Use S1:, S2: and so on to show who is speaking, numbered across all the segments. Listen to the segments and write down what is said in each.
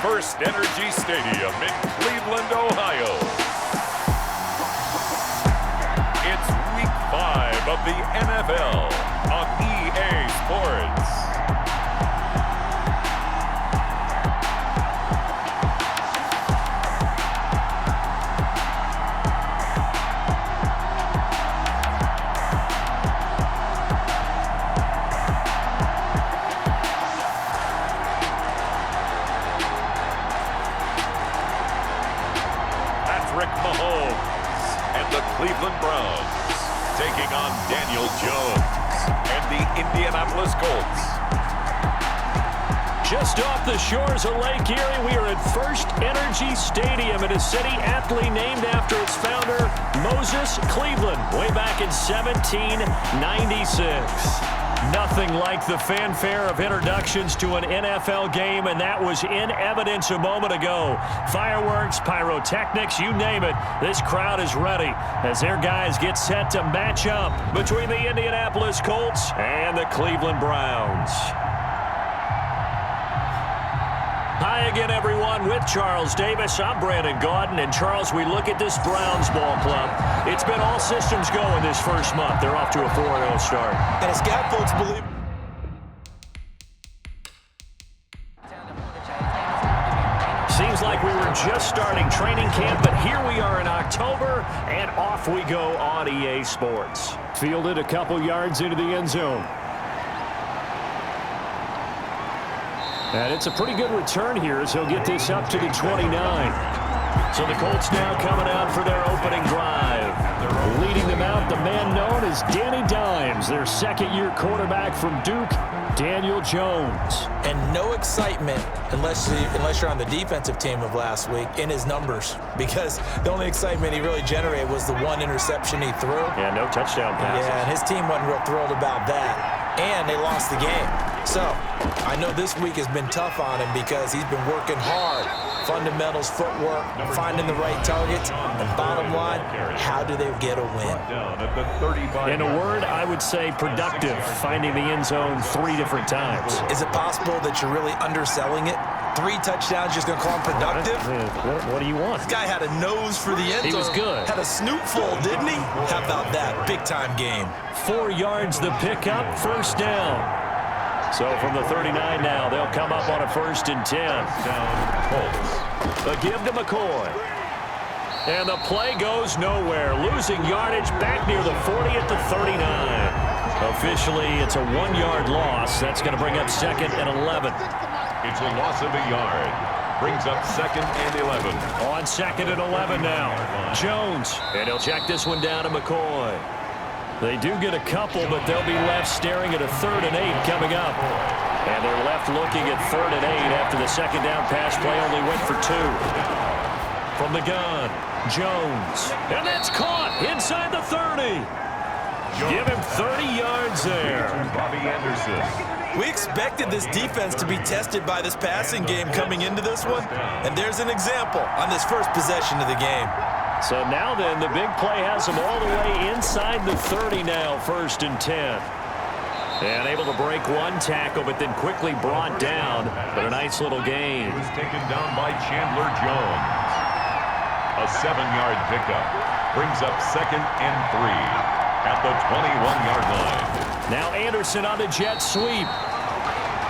S1: First Energy Stadium in Cleveland, Ohio. It's Week 5 of the NFL on EA Sports. Cleveland Browns taking on Daniel Jones and the Indianapolis Colts.
S2: Just off the shores of Lake Erie, we are at First Energy Stadium in a city aptly named after its founder, Moses Cleveland, way back in 1796. Nothing like the fanfare of introductions to an NFL game, and that was in evidence a moment ago. Fireworks, pyrotechnics, you name it. This crowd is ready as their guys get set to match up between the Indianapolis Colts and the Cleveland Browns. Hi again, everyone. With Charles Davis, I'm Brandon Gaudin. And, Charles, we look at this Browns ball club. It's been all systems go in this first month. They're off to a 4-0 start.
S3: And as Gap folks believe.
S2: Seems like we were just starting training camp, but here we are in October, and off we go on EA Sports. Fielded a couple yards into the end zone. And it's a pretty good return here as he'll get this up to the 29. So the Colts now coming out for their opening drive. Leading them out, the man known as Danny Dimes, their second-year quarterback from Duke, Daniel Jones.
S3: And no excitement unless you're on the defensive team of last week in his numbers, because the only excitement he really generated was the one interception he threw.
S2: Yeah, no touchdown passes.
S3: Yeah, and his team wasn't real thrilled about that. And they lost the game. So, I know this week has been tough on him because he's been working hard. Fundamentals, footwork, finding the right targets, and bottom line, how do they get a win?
S2: In a word, I would say productive, finding the end zone 3 different times.
S3: Is it possible that you're really underselling it? 3 touchdowns, just going to call him productive?
S2: What do you want?
S3: This guy had a nose for the end zone.
S2: He was good.
S3: Had a snoot full, didn't he? How about that big-time game?
S2: 4 yards the pickup, first down. So from the 39 now, they'll come up on a 1st and 10. A give to McCoy. And the play goes nowhere. Losing yardage back near the 40 at the 39. Officially, it's a 1-yard loss. That's going to bring up 2nd and 11.
S1: It's a loss of a yard. Brings up 2nd and 11.
S2: On 2nd and 11 now. Jones. And he'll check this one down to McCoy. They do get a couple, but they'll be left staring at a 3rd and 8 coming up. And they're left looking at 3rd and 8 after the second down pass play only went for 2. From the gun, Jones. And that's caught inside the 30. Give him 30 yards there.
S1: Bobby Anderson.
S3: We expected this defense to be tested by this passing game coming into this one. And there's an example on this first possession of the game.
S2: So now then, the big play has them all the way inside the 30 now, 1st and 10. And able to break one tackle, but then quickly brought down. But a nice little gain.
S1: He was taken down by Chandler Jones. A 7-yard pickup. Brings up 2nd and 3 at the 21-yard line.
S2: Now Anderson on the jet sweep.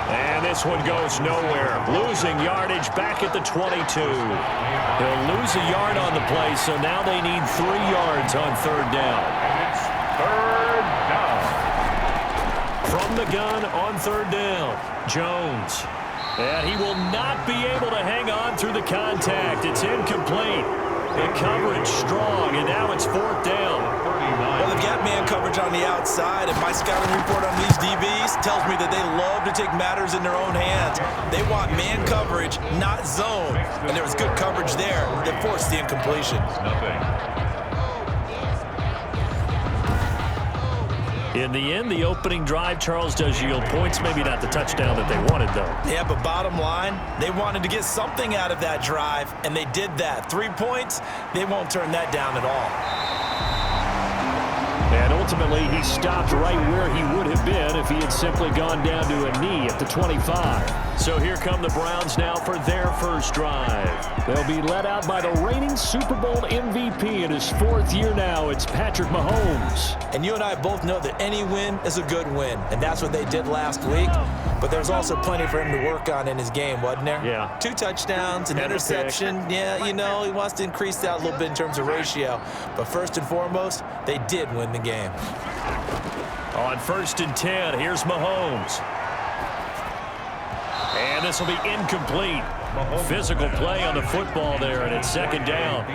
S2: And this one goes nowhere. Losing yardage back at the 22. He'll lose a yard on the play, so now they need 3 yards on 3rd down.
S1: And it's 3rd down.
S2: From the gun on 3rd down, Jones. And he will not be able to hang on through the contact. It's incomplete. The coverage strong, and now it's 4th down.
S3: Well, they've got man coverage on the outside, and my scouting report on these DBs tells me that they love to take matters in their own hands. They want man coverage, not zone. And there was good coverage there that forced the incompletion.
S2: In the end, the opening drive, Charles, does yield points. Maybe not the touchdown that they wanted, though.
S3: Yeah, but bottom line, they wanted to get something out of that drive, and they did that. 3 points, they won't turn that down at all.
S2: And ultimately he stopped right where he would have been if he had simply gone down to a knee at the 25. So here come the Browns now for their first drive. They'll be led out by the reigning Super Bowl MVP in his 4th year now. It's Patrick Mahomes.
S3: And you and I both know that any win is a good win, and that's what they did last week. But there's also plenty for him to work on in his game, wasn't there?
S2: Yeah.
S3: 2 touchdowns, an interception. Yeah, you know, he wants to increase that a little bit in terms of ratio. But first and foremost, they did win the game.
S2: On 1st and 10, here's Mahomes. And this will be incomplete. Physical play on the football there, and it's 2nd down.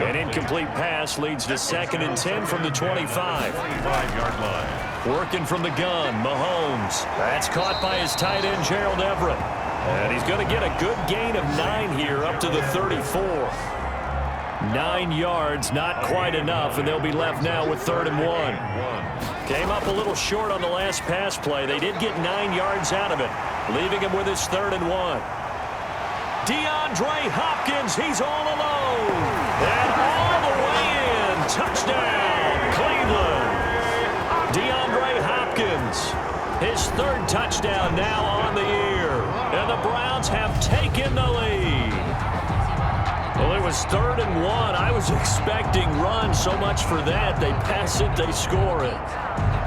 S2: An incomplete pass leads to 2nd and 10 from the 25.
S1: 25-yard line.
S2: Working from the gun, Mahomes. That's caught by his tight end, Gerald Everett. And he's going to get a good gain of 9 here up to the 34. 9 yards, not quite enough, and they'll be left now with 3rd and 1. Came up a little short on the last pass play. They did get 9 yards out of it, leaving him with his 3rd and 1. DeAndre Hopkins, he's all alone. And all the way in. Touchdown, Cleveland. DeAndre Hopkins, his 3rd touchdown now on the year. And the Browns have taken the lead. Well, it was 3rd and 1. I was expecting run, so much for that. They pass it, they score it.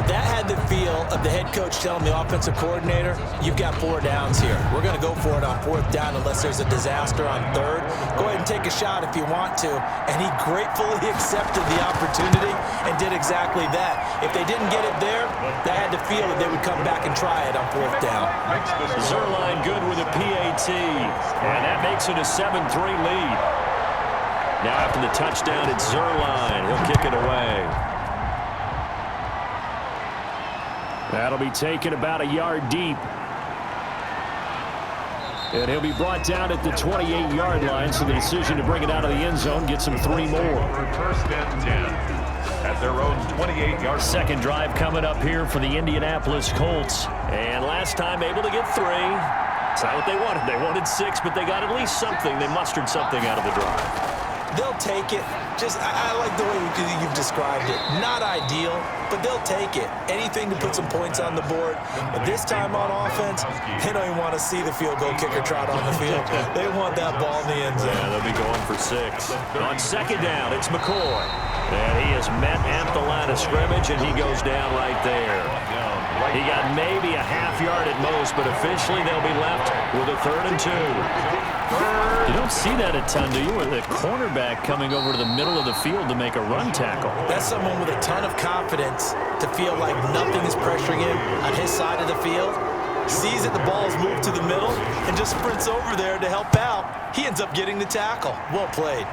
S3: That had the feel of the head coach telling the offensive coordinator, you've got 4 downs here. We're going to go for it on 4th down unless there's a disaster on 3rd. Go ahead and take a shot if you want to. And he gratefully accepted the opportunity and did exactly that. If they didn't get it there, they had the feel that they would come back and try it on 4th down.
S2: Zerline good with a PAT. And that makes it a 7-3 lead. Now after the touchdown, it's Zerline. He'll kick it away. That'll be taken about a yard deep. And he'll be brought down at the 28-yard line, so the decision to bring it out of the end zone gets him 3 more.
S1: 1st and 10 at their own 28-yard.
S2: Second drive coming up here for the Indianapolis Colts. And last time able to get 3. It's not what they wanted. They wanted 6, but they got at least something. They mustered something out of the drive.
S3: They'll take it. I like the way you've described it. Not ideal, but they'll take it. Anything to put some points on the board. But this time on offense, they don't even want to see the field goal kicker trot on the field. They want that ball in the end zone.
S2: Yeah, they'll be going for 6. On 2nd down, it's McCoy. And he is met at the line of scrimmage, and he goes down right there. He got maybe a half yard at most, but officially they'll be left with a 3rd and 2. You don't see that a ton, do you? With a cornerback coming over to the middle of the field to make a run tackle.
S3: That's someone with a ton of confidence to feel like nothing is pressuring him on his side of the field. Sees that the ball's moved to the middle and just sprints over there to help out. He ends up getting the tackle. Well played.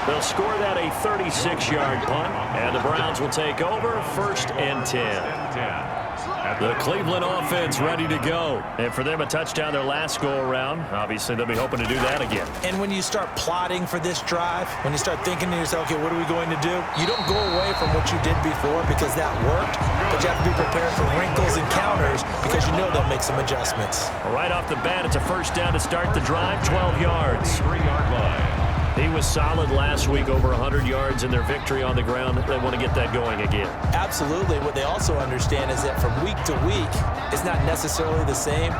S2: They'll score that a 36-yard punt, and the Browns will take over 1st and 10. The Cleveland offense ready to go. And for them, a touchdown their last go-around. Obviously, they'll be hoping to do that again.
S3: And when you start plotting for this drive, when you start thinking to yourself, okay, what are we going to do? You don't go away from what you did before because that worked, but you have to be prepared for wrinkles and counters because you know they'll make some adjustments.
S2: Right off the bat, it's a 1st down to start the drive, 12 yards.
S1: 3-yard line.
S2: He was solid last week, over 100 yards in their victory on the ground. They want to get that going again.
S3: Absolutely. What they also understand is that from week to week, it's not necessarily the same,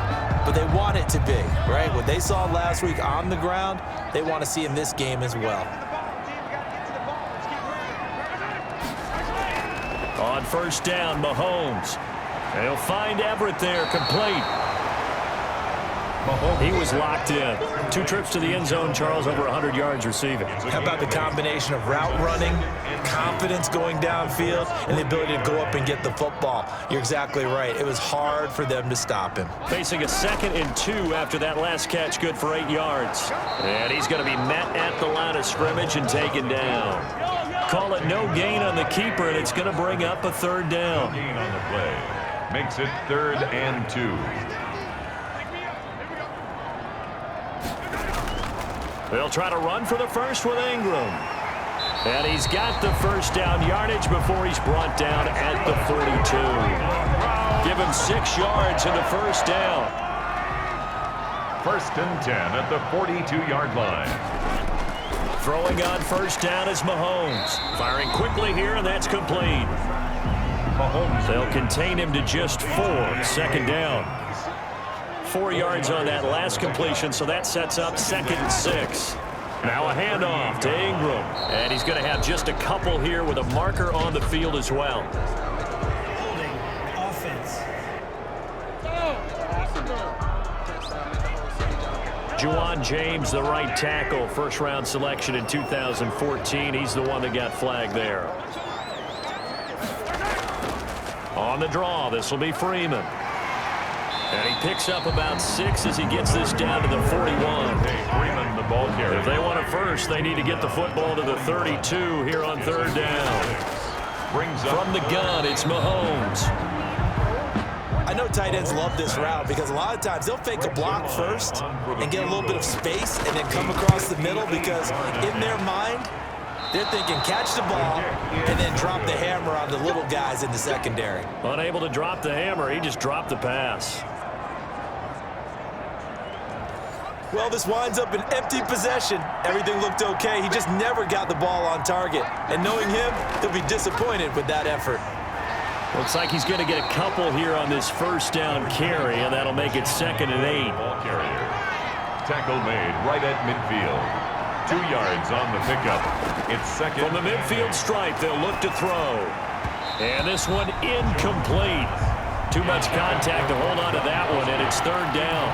S3: but they want it to be, right? What they saw last week on the ground, they want to see in this game as well.
S2: On 1st down, Mahomes. They'll find Everett there, complete. He was locked in. 2 trips to the end zone, Charles, over 100 yards receiving.
S3: How about the combination of route running, confidence going downfield, and the ability to go up and get the football? You're exactly right. It was hard for them to stop him.
S2: Facing a 2nd and 2 after that last catch, good for 8 yards. And he's going to be met at the line of scrimmage and taken down. Call it no gain on the keeper, and it's going to bring up a 3rd down.
S1: No gain on the play. Makes it 3rd and 2.
S2: They'll try to run for the first with Ingram. And he's got the 1st down yardage before he's brought down at the 42. Give him 6 yards in the 1st down.
S1: 1st and 10 at the 42-yard line.
S2: Throwing on first down is Mahomes. Firing quickly here, and that's complete. They'll contain him to just 4. Second down. 4 yards on that last completion, so that sets up 2nd and 6. Now a handoff to Ingram. And he's going to have just a couple here with a marker on the field as well.
S4: Holding offense.
S2: Juwan James, the right tackle, first-round selection in 2014. He's the one that got flagged there. On the draw, this will be Freeman. And he picks up about 6 as he gets this down to the 41.
S1: Freeman, the ball carrier.
S2: If they want it first, they need to get the football to the 32 here on 3rd down. From the gun, it's Mahomes.
S3: I know tight ends love this route because a lot of times they'll fake a block first and get a little bit of space and then come across the middle because in their mind, they're thinking catch the ball and then drop the hammer on the little guys in the secondary.
S2: Unable to drop the hammer, he just dropped the pass.
S3: Well, this winds up an empty possession. Everything looked okay. He just never got the ball on target. And knowing him, he'll be disappointed with that effort.
S2: Looks like he's going to get a couple here on this first down carry, and that'll make it 2nd and 8.
S1: Ball carrier. Tackle made right at midfield. 2 yards on the pickup. It's 2nd.
S2: From the midfield stripe, they'll look to throw. And this one incomplete. Too much contact to hold on to that one, and it's 3rd down.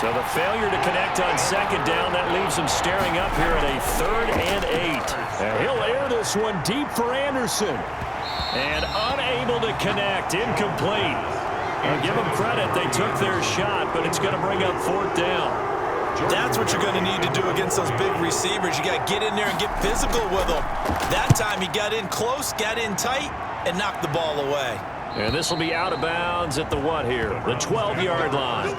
S2: So the failure to connect on 2nd down, that leaves him staring up here at a 3rd and 8. And he'll air this one deep for Anderson. And unable to connect, incomplete. I'll give them credit, they took their shot, but it's going to bring up 4th down.
S3: That's what you're going to need to do against those big receivers. You got to get in there and get physical with them. That time he got in close, got in tight, and knocked the ball away.
S2: And this will be out of bounds at the what here? The 12-yard line.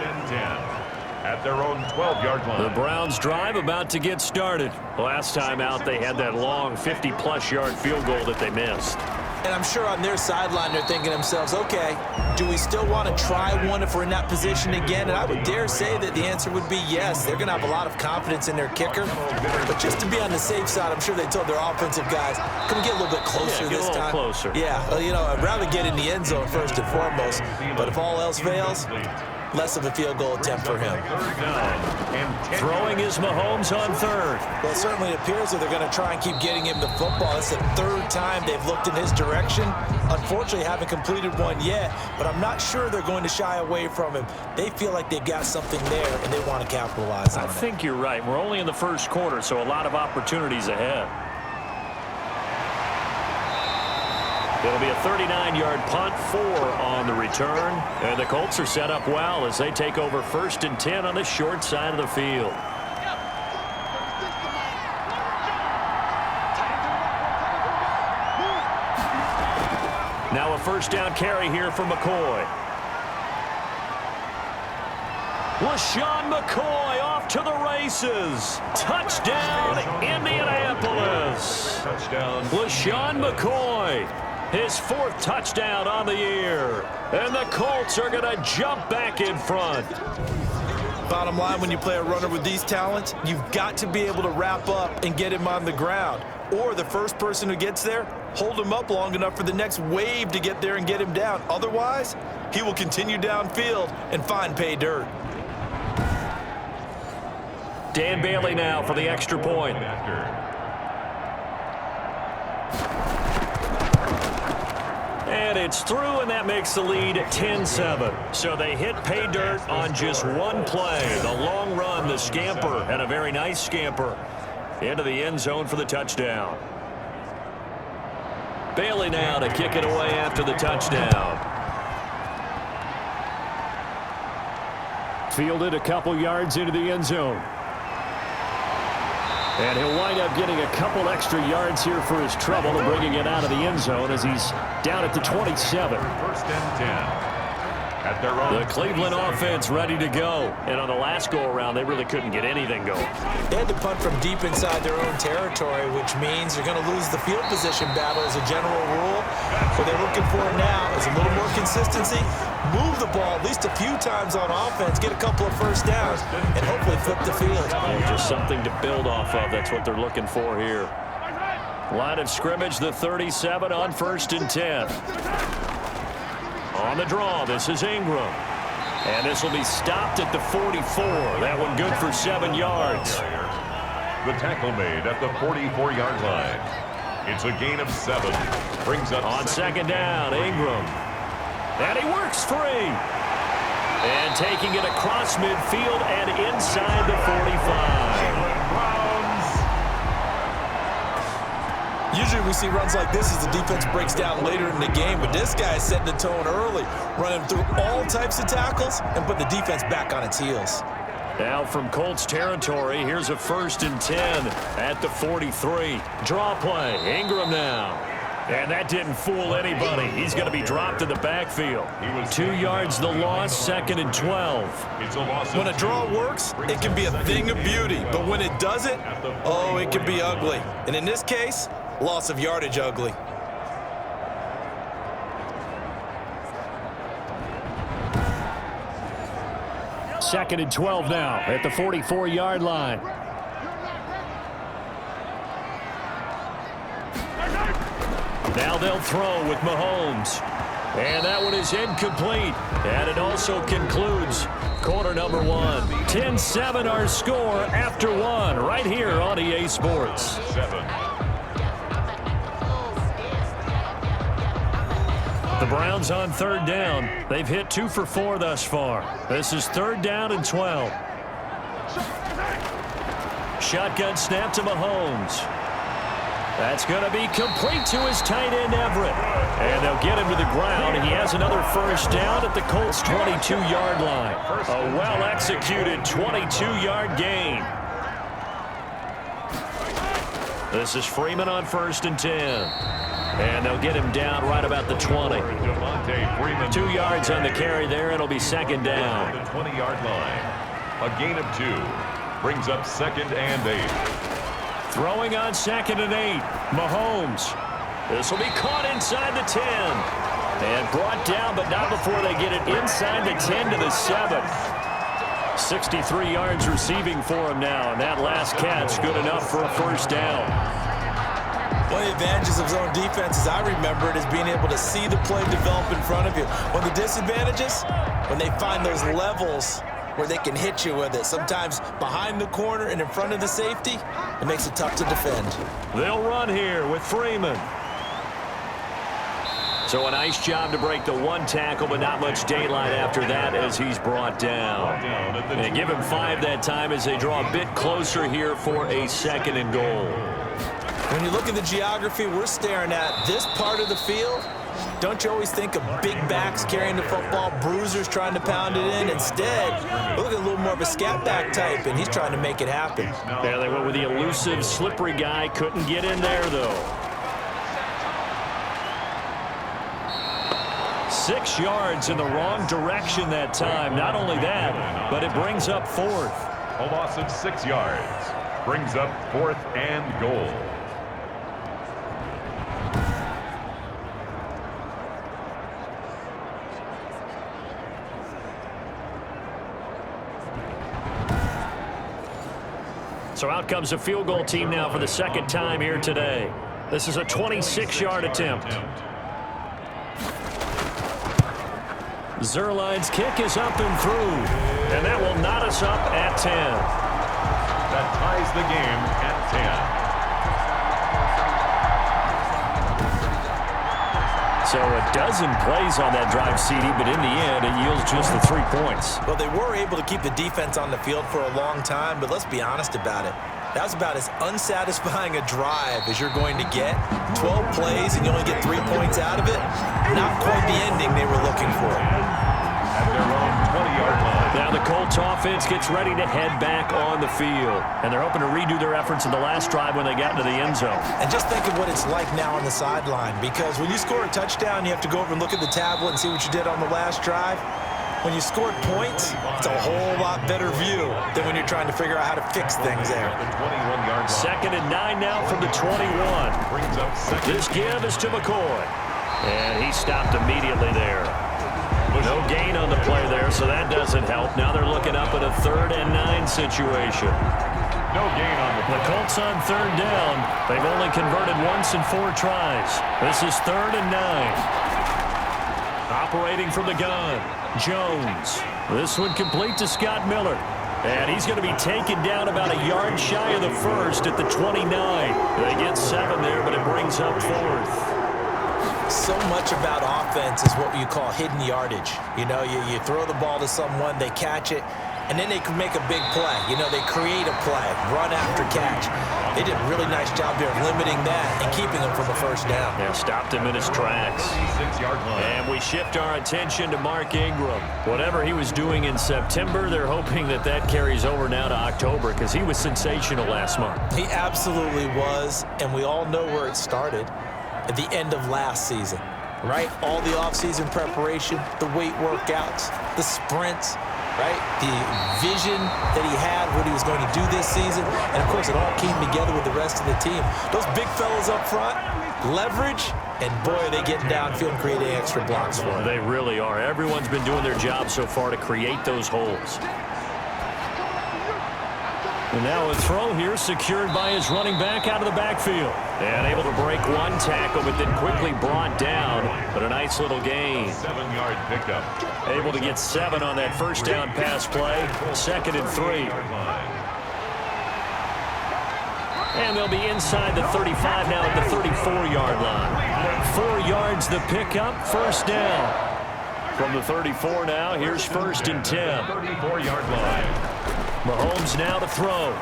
S1: At their own 12-yard line.
S2: The Browns drive about to get started. Last time out, they had that long 50-plus yard field goal that they missed.
S3: And I'm sure on their sideline they're thinking to themselves, okay, do we still want to try one if we're in that position again? And I would dare say that the answer would be yes. They're going to have a lot of confidence in their kicker. But just to be on the safe side, I'm sure they told their offensive guys, come get a little bit closer this time.
S2: Closer.
S3: Yeah, well, you know, I'd rather get in the end zone first and foremost. But if all else fails, less of a field goal attempt for him.
S2: Throwing is Mahomes on 3rd.
S3: Well, it certainly appears that they're going to try and keep getting him the football. It's the 3rd time they've looked in his direction. Unfortunately, haven't completed one yet, but I'm not sure they're going to shy away from him. They feel like they've got something there, and they want to capitalize on it.
S2: I think you're right. We're only in the 1st quarter, so a lot of opportunities ahead. It'll be a 39-yard punt, 4 on the return. And the Colts are set up well as they take over 1st and 10 on the short side of the field. Now a 1st down carry here for McCoy. LaShawn McCoy off to the races. Touchdown, Indianapolis.
S1: Touchdown.
S2: LaShawn McCoy. His 4th touchdown on the year. And the Colts are going to jump back in front.
S3: Bottom line, when you play a runner with these talents, you've got to be able to wrap up and get him on the ground. Or the first person who gets there, hold him up long enough for the next wave to get there and get him down. Otherwise, he will continue downfield and find pay dirt.
S2: Dan Bailey now for the extra point. And it's through, and that makes the lead 10-7. So they hit pay dirt on just one play. The long run, the scamper, and a very nice scamper into the end zone for the touchdown. Bailey now to kick it away after the touchdown. Fielded a couple yards into the end zone. And he'll wind up getting a couple extra yards here for his trouble and bringing it out of the end zone as he's down at the 27.
S1: 1st and 10. at their own.
S2: The Cleveland offense ready to go. And on the last go-around, they really couldn't get anything going.
S3: They had to punt from deep inside their own territory, which means you're going to lose the field position battle as a general rule. What they're looking for now is a little more consistency, move the ball at least a few times on offense, get a couple of first downs, and hopefully flip the field.
S2: Just something to build off of. That's what they're looking for here. Line of scrimmage, the 37 on 1st and 10. On the draw, this is Ingram. And this will be stopped at the 44. That one good for 7 yards.
S1: The tackle made at the 44-yard line. It's a gain of 7. Brings up
S2: on second down, Ingram. And he works free. And taking it across midfield and inside the 45.
S3: Usually we see runs like this as the defense breaks down later in the game, but this guy is setting the tone early, running through all types of tackles and put the defense back on its heels.
S2: Now from Colts territory, here's a 1st and 10 at the 43. Draw play, Ingram now. And that didn't fool anybody. He's going to be dropped in the backfield. 2 yards the loss, 2nd and 12.
S3: When a draw works, it can be a thing of beauty. But when it doesn't, oh, it can be ugly. And in this case, loss of yardage ugly.
S2: Second and 12 now at the 44-yard line. Now they'll throw with Mahomes. And that one is incomplete. And it also concludes quarter number 1. 10-7 our score after 1 right here on EA Sports.
S1: 7.
S2: The Browns on 3rd down. They've hit 2 for 4 thus far. This is 3rd down and 12. Shotgun snap to Mahomes. That's going to be complete to his tight end, Everett. And they'll get him to the ground. And he has another first down at the Colts' 22-yard line. A well-executed 22-yard gain. This is Freeman on 1st and 10. And they'll get him down right about the 20. 2 yards on the carry there. It'll be 2nd down.
S1: The 20-yard line. A gain of 2. Brings up 2nd and 8.
S2: Throwing on 2nd and 8. Mahomes. This will be caught inside the 10. And brought down, but not before they get it inside the 10 to the 7. 63 yards receiving for him now. And that last catch good enough for a first down.
S3: One of the advantages of zone defense, as I remember it, is being able to see the play develop in front of you. One of the disadvantages, when they find those levels where they can hit you with it, sometimes behind the corner and in front of the safety, it makes it tough to defend.
S2: They'll run here with Freeman. So a nice job to break the 1 tackle, but not much daylight after that as he's brought down. And give him 5 that time as they draw a bit closer here for a 2nd and goal.
S3: When you look at the geography we're staring at, this part of the field, don't you always think of big backs carrying the football, bruisers trying to pound it in? Instead, we're looking at a little more of a scat back type, and he's trying to make it happen.
S2: Yeah, they went with the elusive, slippery guy. Couldn't get in there, though. 6 yards in the wrong direction that time. Not only that, but it brings up 4th.
S1: A loss of 6 yards. Brings up 4th and goal.
S2: So out comes a field goal team now for the 2nd time here today. This is a 26-yard attempt. Zerline's kick is up and through. And that will knot us up at 10.
S1: That ties the game at 10.
S2: So a dozen plays on that drive, CD, but in the end, it yields just the 3 points.
S3: Well, they were able to keep the defense on the field for a long time, but let's be honest about it. That was about as unsatisfying a drive as you're going to get. 12 plays and you only get 3 points out of it. Not quite the ending they were looking for.
S1: At their own 20-yard line.
S2: Now the Colts offense gets ready to head back on the field. And they're hoping to redo their efforts in the last drive when they got into the end zone.
S3: And just think of what it's like now on the sideline, because when you score a touchdown, you have to go over and look at the tablet and see what you did on the last drive. when you scored points, it's a whole lot better view than when you're trying to figure out how to fix things there.
S2: Second and 9 now from the 21. This give is to McCoy. And he stopped immediately there. No gain on the play there, so that doesn't help. Now they're looking up at a 3rd and 9 situation.
S1: No gain on
S2: the Colts on 3rd down. They've only converted once in 4 tries. This is 3rd and 9. Operating from the gun, Jones. This one complete to Scott Miller. And he's going to be taken down about a yard shy of the first at the 29. They get 7 there, but it brings up 4th.
S3: So much about offense is what you call hidden yardage. You know, you throw the ball to someone, they catch it, and then they can make a big play. You know, they create a play, run after catch. They did a really nice job there of limiting that and keeping him from a first down.
S2: Yeah, stopped him in his tracks. And we shift our attention to Mark Ingram. Whatever he was doing in September, they're hoping that that carries over now to October because he was sensational last month.
S3: He absolutely was, and we all know where it started. At the end of last season, right? All the offseason preparation, the weight workouts, the sprints, right? The vision that he had, what he was going to do this season. And, of course, it all came together with the rest of the team. Those big fellas up front, leverage, and, boy, are they getting downfield and creating extra blocks for him.
S2: They really are. Everyone's been doing their job so far to create those holes. And now a throw here secured by his running back out of the backfield. And able to break one tackle, but then quickly brought down. But a nice little gain.
S1: 7-yard pickup.
S2: Able to get 7 on that first down pass play. 2nd and 3. And they'll be inside the 35 now at the 34-yard line. 4 yards the pickup, first down. From the 34 now, here's 1st and 10.
S1: 34-yard line.
S2: Mahomes now to throw.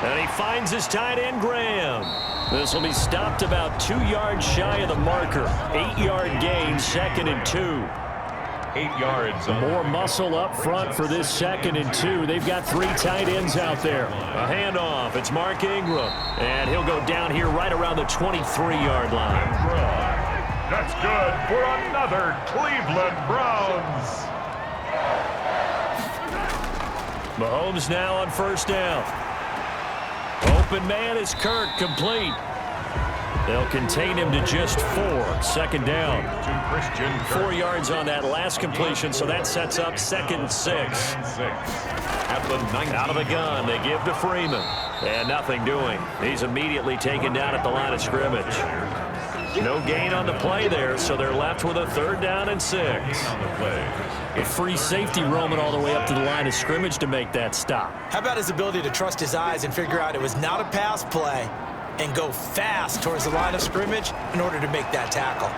S2: And he finds his tight end, Graham. This will be stopped about 2 yards shy of the marker. 8-yard gain, 2nd and 2.
S1: 8 yards.
S2: More muscle up front for this 2nd and 2. They've got 3 tight ends out there. A handoff. It's Mark Ingram. And he'll go down here right around the 23-yard line.
S1: That's good for another Cleveland Browns.
S2: Mahomes now on first down. Open man is Kirk, complete. They'll contain him to just 4. 2nd down. 4 yards on that last completion, so that sets up 2nd and 6. Out of the gun, they give to Freeman. And nothing doing. He's immediately taken down at the line of scrimmage. No gain on the play there, so they're left with a 3rd down and 6. A free safety roaming all the way up to the line of scrimmage to make that stop.
S3: How about his ability to trust his eyes and figure out it was not a pass play and go fast towards the line of scrimmage in order to make that tackle?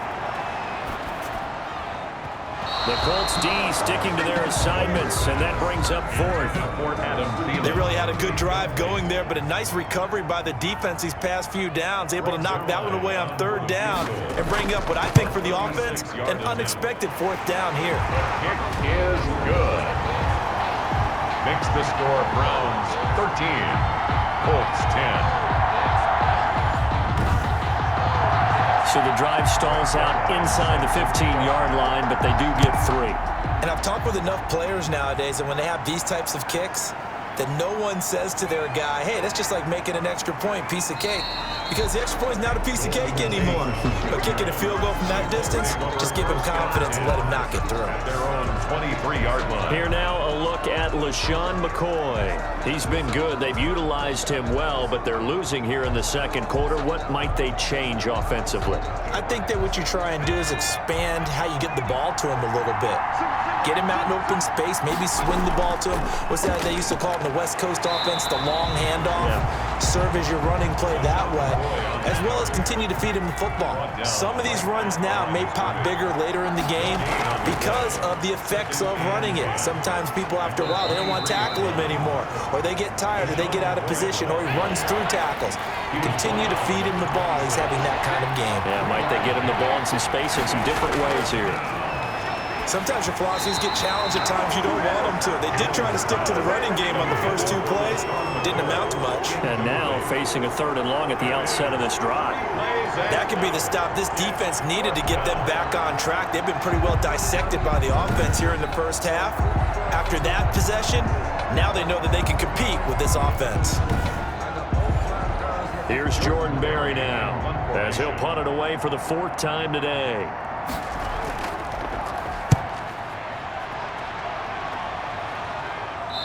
S2: The Colts D sticking to their assignments, and that brings up 4th.
S3: They really had a good drive going there, but a nice recovery by the defense these past few downs, able to knock that one away on 3rd down and bring up what I think for the offense, an unexpected 4th down here.
S1: Kick is good. Makes the score Browns 13, Colts 10.
S2: So the drive stalls out inside the 15-yard line, but they do get 3.
S3: And I've talked with enough players nowadays, and when they have these types of kicks, that no one says to their guy, hey, that's just like making an extra point, piece of cake. Because the extra point is not a piece of cake anymore. But kicking a field goal from that distance, just give him confidence and let him knock it through.
S1: Their own 23-yard line.
S2: Here now a look at LaShawn McCoy. He's been good. They've utilized him well, but they're losing here in the 2nd quarter. What might they change offensively?
S3: I think that what you try and do is expand how you get the ball to him a little bit. Get him out in open space, maybe swing the ball to him. What's that they used to call it in the West Coast offense, the long handoff? Yeah. Serve as your running play that way, as well as continue to feed him the football. Some of these runs now may pop bigger later in the game because of the effects of running it. Sometimes people, after a while, they don't want to tackle him anymore, or they get tired, or they get out of position, or he runs through tackles. Continue to feed him the ball. He's having that kind of game.
S2: Yeah, might they get him the ball in some space in some different ways here?
S3: Sometimes your philosophies get challenged at times you don't want them to. They did try to stick to the running game on the first 2 plays. Didn't amount to much.
S2: And now facing a 3rd and long at the outset of this drive.
S3: That could be the stop this defense needed to get them back on track. They've been pretty well dissected by the offense here in the first half. After that possession, now they know that they can compete with this offense.
S2: Here's Jordan Berry now, as he'll punt it away for the 4th time today.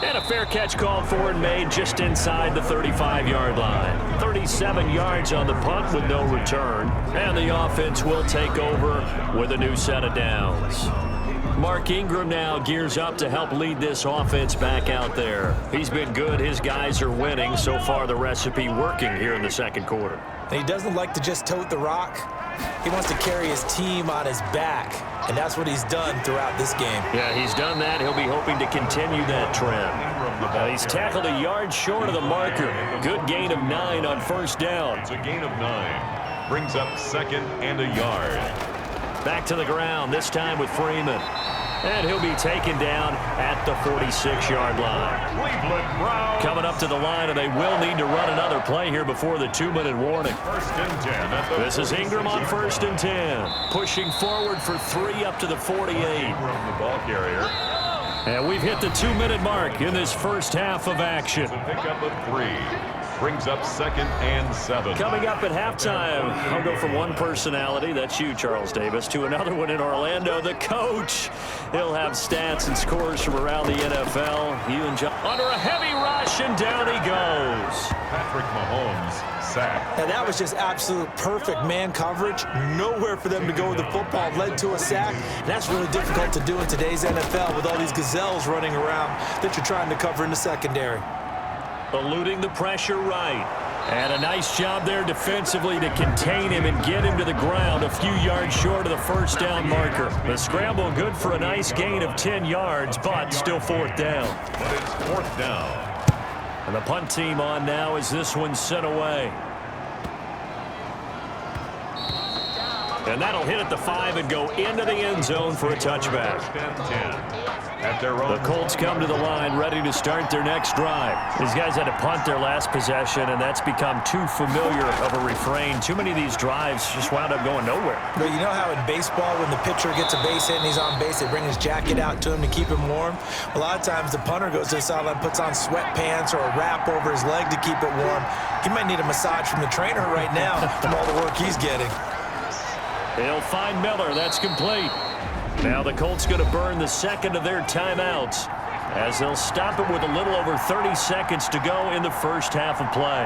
S2: And a fair catch called for and made just inside the 35-yard line. 37 yards on the punt with no return. And the offense will take over with a new set of downs. Mark Ingram now gears up to help lead this offense back out there. He's been good. His guys are winning. So far, the recipe working here in the 2nd quarter.
S3: He doesn't like to just tote the rock. He wants to carry his team on his back, and that's what he's done throughout this game.
S2: Yeah, he's done that. He'll be hoping to continue that trend. He's tackled a yard short of the marker. Good gain of 9 on 1st down.
S1: It's a gain of 9. Brings up 2nd and a yard.
S2: Back to the ground, this time with Freeman. And he'll be taken down at the 46-yard line. Coming up to the line, and they will need to run another play here before the 2-minute warning.
S1: 1st and 10.
S2: This is Ingram on 1st and 10. Pushing forward for 3 up to the 48.
S1: The ball carrier.
S2: And we've hit the 2-minute mark in this first half of action.
S1: It's a pickup of 3. Brings up 2nd and 7.
S2: Coming up at halftime, I'll go from one personality, that's you, Charles Davis, to another one in Orlando, the coach. He'll have stats and scores from around the NFL. You and John under a heavy rush, and down he goes.
S1: Patrick Mahomes sacked.
S3: And that was just absolute perfect man coverage. Nowhere for them to go with the football. Led to a sack. And that's really difficult to do in today's NFL with all these gazelles running around that you're trying to cover in the secondary.
S2: Eluding the pressure right. And a nice job there defensively to contain him and get him to the ground a few yards short of the 1st down marker. The scramble good for a nice gain of 10 yards, but still 4th down.
S1: But it's 4th down.
S2: And the punt team on now as this one's sent away. And that'll hit at the 5 and go into the end zone for a touchback.
S1: 1st and 10. At their own.
S2: The Colts come to the line ready to start their next drive. These guys had to punt their last possession, and that's become too familiar of a refrain. Too many of these drives just wound up going nowhere.
S3: But you know how in baseball, when the pitcher gets a base hit and he's on base, they bring his jacket out to him to keep him warm? A lot of times the punter goes to the sideline, puts on sweatpants or a wrap over his leg to keep it warm. He might need a massage from the trainer right now from all the work he's getting.
S2: They'll find Miller. That's complete. Now the Colts going to burn the 2nd of their timeouts as they'll stop it with a little over 30 seconds to go in the first half of play.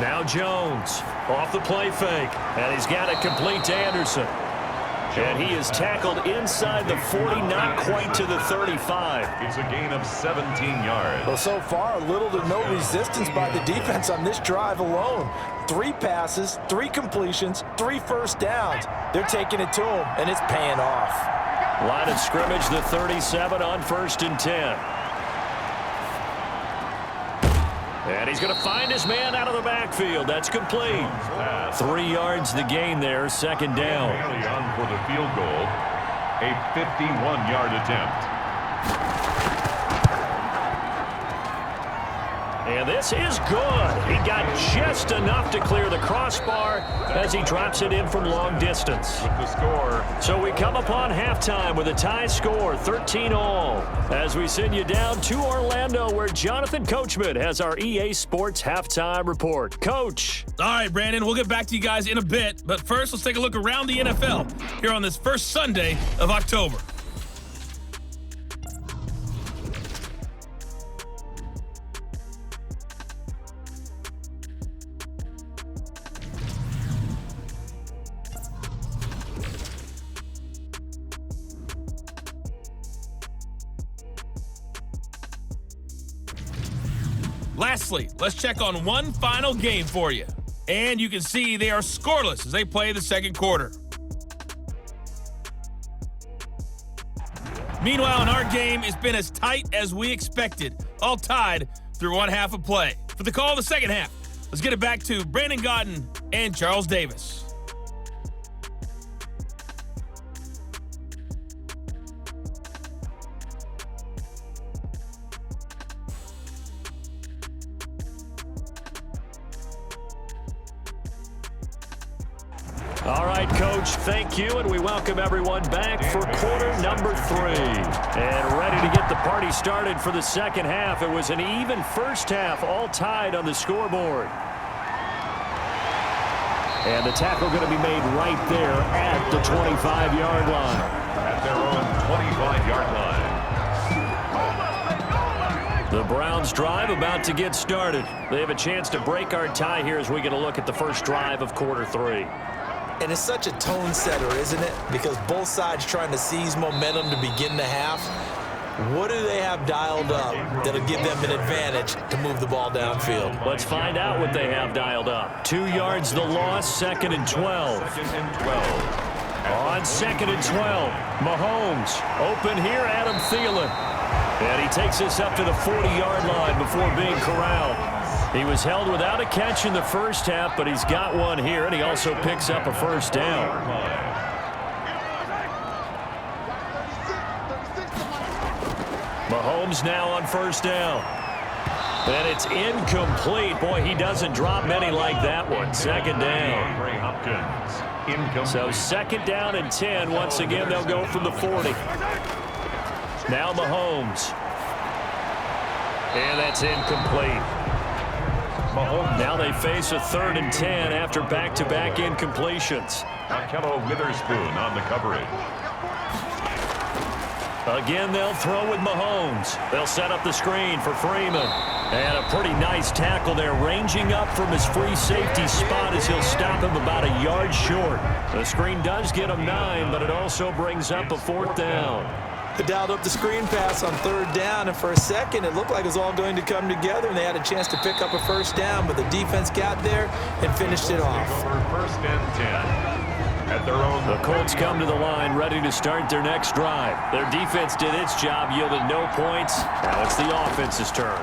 S2: Now Jones off the play fake, and he's got it complete to Anderson. And he is tackled inside the 40, not quite to the 35.
S1: It's a gain of 17 yards.
S3: Well, so far, little to no resistance by the defense on this drive alone. 3 passes, 3 completions, 3 first downs. They're taking it to him, and it's paying off.
S2: Line of scrimmage, the 37 on 1st and 10. And he's going to find his man out of the backfield. That's complete. 3 yards the gain there, 2nd down.
S1: Early on for the field goal. A 51-yard attempt.
S2: And this is good. He got just enough to clear the crossbar as he drops it in from long distance.
S1: With the score.
S2: So we come upon halftime with a tie score, 13-all, as we send you down to Orlando where Jonathan Coachman has our EA Sports halftime report. Coach.
S5: All right, Brandon, we'll get back to you guys in a bit, but first let's take a look around the NFL here on this first Sunday of October. Lastly, let's check on one final game for you. And you can see they are scoreless as they play the 2nd quarter. Meanwhile, in our game, it's been as tight as we expected, all tied through 1 half of play. For the call of the 2nd half, let's get it back to Brandon Godden and Charles Davis.
S2: All right, Coach, thank you, and we welcome everyone back for quarter number 3. And ready to get the party started for the second half. It was an even first half, all tied on the scoreboard. And the tackle going to be made right there at the 25-yard line.
S1: At their own 25-yard line.
S2: The Browns drive about to get started. They have a chance to break our tie here as we get a look at the first drive of quarter 3.
S3: And it's such a tone setter, isn't it? Because both sides trying to seize momentum to begin the half. What do they have dialed up that'll give them an advantage to move the ball downfield?
S2: Let's find out what they have dialed up. 2 yards the loss, 2nd and 12.
S1: 2nd and 12.
S2: On 2nd and 12, Mahomes open here, Adam Thielen. And he takes us up to the 40-yard line before being corralled. He was held without a catch in the first half, but he's got one here, and he also picks up a first down. Mahomes now on first down. And it's incomplete. Boy, he doesn't drop many like that one. 2nd down. So 2nd down and 10. Once again, they'll go from the 40. Now Mahomes. And that's incomplete. Now they face a 3rd and 10 after back-to-back incompletions.
S1: Markello Witherspoon on the coverage.
S2: Again, they'll throw with Mahomes. They'll set up the screen for Freeman. And a pretty nice tackle there, ranging up from his free safety spot as he'll stop him about a yard short. The screen does get him 9, but it also brings up a 4th down.
S3: They dialed up the screen pass on 3rd down, and for a second it looked like it was all going to come together, and they had a chance to pick up a first down, but the defense got there and finished it off.
S1: 1st and 10. At their own.
S2: The Colts come to the line ready to start their next drive. Their defense did its job, yielded no points. Now it's the offense's turn.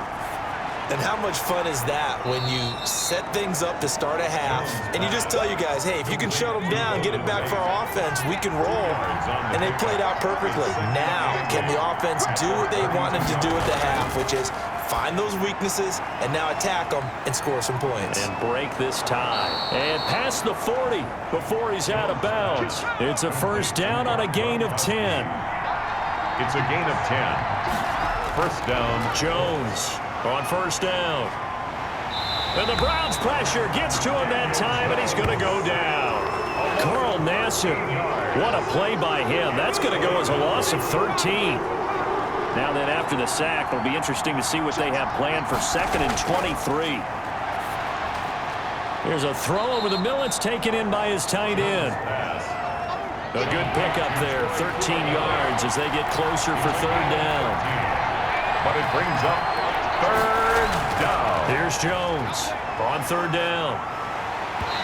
S3: And how much fun is that when you set things up to start a half and you just tell you guys, hey, if you can shut them down, get it back for our offense, we can roll. And they played out perfectly. Now, can the offense do what they wanted to do at the half, which is find those weaknesses and now attack them and score some points.
S2: And break this tie. And past the 40 before he's out of bounds. It's a first down on a gain of 10.
S1: It's a gain of 10. First down.
S2: Jones on first down. And the Browns pressure gets to him that time, and he's going to go down. Carl Nassib, what a play by him. That's going to go as a loss of 13. Now then, after the sack, it'll be interesting to see what they have planned for 2nd and 23. Here's a throw over the middle. It's taken in by his tight end. A good pickup there, 13 yards as they get closer for 3rd down.
S1: But it brings up 3rd down.
S2: Here's Jones on 3rd down.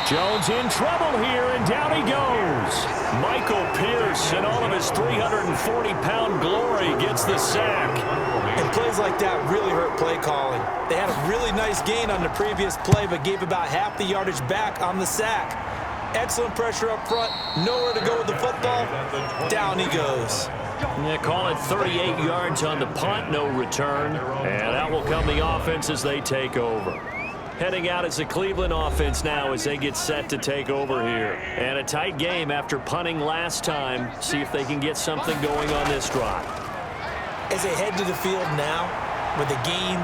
S2: Jones in trouble here, and down he goes. Michael Pierce, in all of his 340-pound glory, gets the sack.
S3: And plays like that really hurt play calling. They had a really nice gain on the previous play, but gave about half the yardage back on the sack. Excellent pressure up front, nowhere to go with the football. Down he goes.
S2: Yeah, call it 38 yards on the punt, no return. And out will come the offense as they take over. Heading out as the Cleveland offense now as they get set to take over here. And a tight game after punting last time. See if they can get something going on this drive.
S3: As they head to the field now, with the game